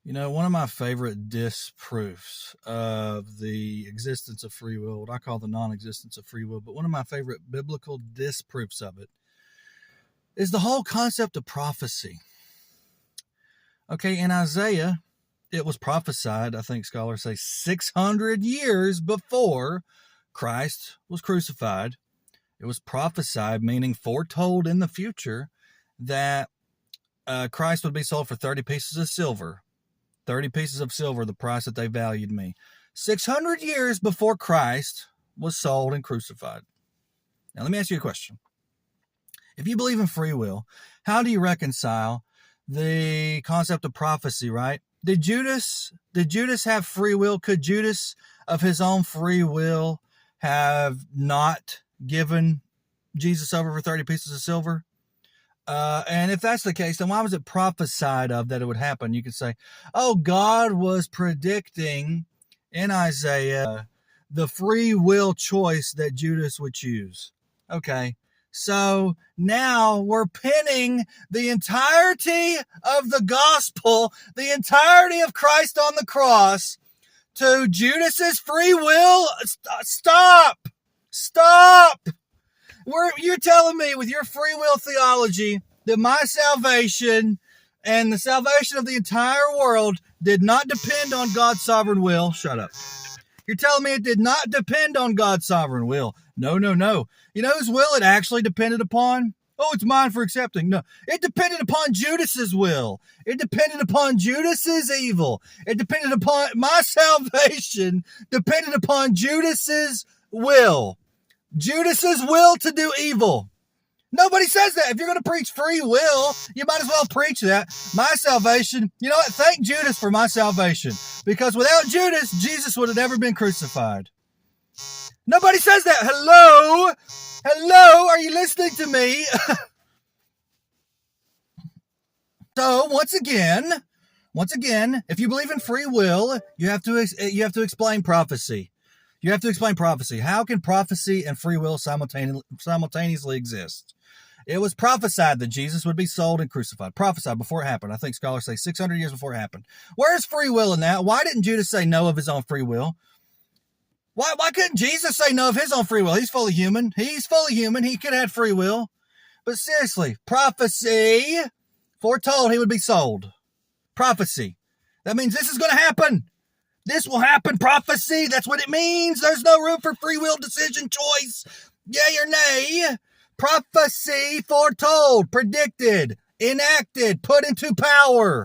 You know, one of my favorite disproofs of the existence of free will, what I call the non-existence of free will, but one of my favorite biblical disproofs of it is the whole concept of prophecy. Okay, in Isaiah, it was prophesied, I think scholars say 600 years before Christ was crucified. It was prophesied, meaning foretold in the future, that Christ would be sold for 30 pieces of silver. 30 pieces of silver, the price that they valued me. 600 years before Christ was sold and crucified. Now, let me ask you a question. If you believe in free will, how do you reconcile the concept of prophecy, right? Did Judas have free will? Could Judas, of his own free will, have not given Jesus over for 30 pieces of silver? And if that's the case, then why was it prophesied of that it would happen? You could say, oh, God was predicting in Isaiah the free will choice that Judas would choose. Okay, so now we're pinning the entirety of the gospel, the entirety of Christ on the cross, to Judas's free will. Stop! You're telling me with your free will theology that my salvation and the salvation of the entire world did not depend on God's sovereign will. Shut up. You're telling me it did not depend on God's sovereign will. No. You know whose will it actually depended upon? Oh, it's mine for accepting. No, it depended upon Judas's will. It depended upon Judas's evil. It depended upon my salvation, depended upon Judas's will. Judas's will to do evil. Nobody says that. If you're going to preach free will, you might as well preach that. My salvation, you know what? Thank Judas for my salvation. Because without Judas, Jesus would have never been crucified. Nobody says that. Hello, are you listening to me? So once again, if you believe in free will, you have to explain prophecy. You have to explain prophecy. How can prophecy and free will simultaneously exist? It was prophesied that Jesus would be sold and crucified. Prophesied before it happened. I think scholars say 600 years before it happened. Where's free will in that? Why didn't Judas say no of his own free will? Why couldn't Jesus say no of his own free will? He's fully human. He could have had free will. But seriously, prophecy foretold he would be sold. Prophecy. That means this is going to happen. This will happen. Prophecy. That's what it means. There's no room for free will decision choice. Yay or nay. Prophecy foretold, predicted, enacted, put into power.